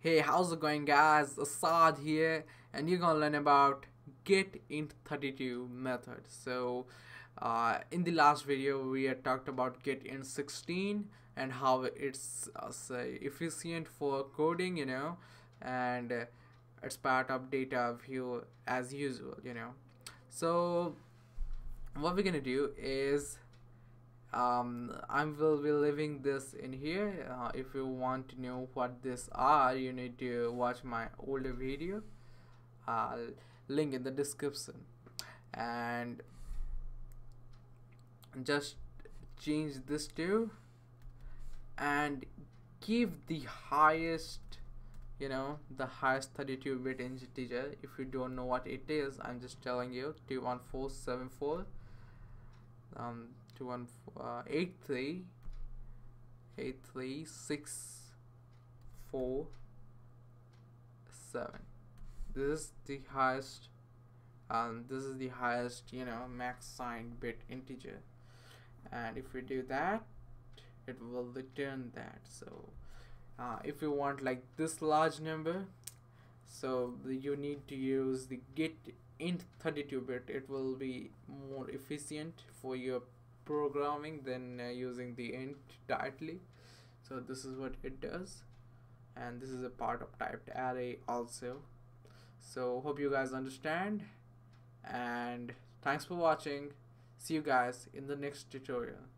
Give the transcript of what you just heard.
Hey, how's it going, guys? Assad here, and you're gonna learn about getInt32 method. In the last video, we had talked about getInt16 and how it's say efficient for coding, and it's part of DataView as usual. So what we're gonna do is I will be leaving this in here. If you want to know what this are, you need to watch my older video. I'll link in the description, and just change this to and give the highest, the highest 32-bit integer. If you don't know what it is, I'm just telling you, 21474 8383647. This is the highest, max signed bit integer, and if we do that, it will return that. So if you want like this large number, so you need to use the get int 32-bit. It will be more efficient for your programming than using the int directly. So this is what it does, and this is a part of typed array also. So hope you guys understand, and thanks for watching. See you guys in the next tutorial.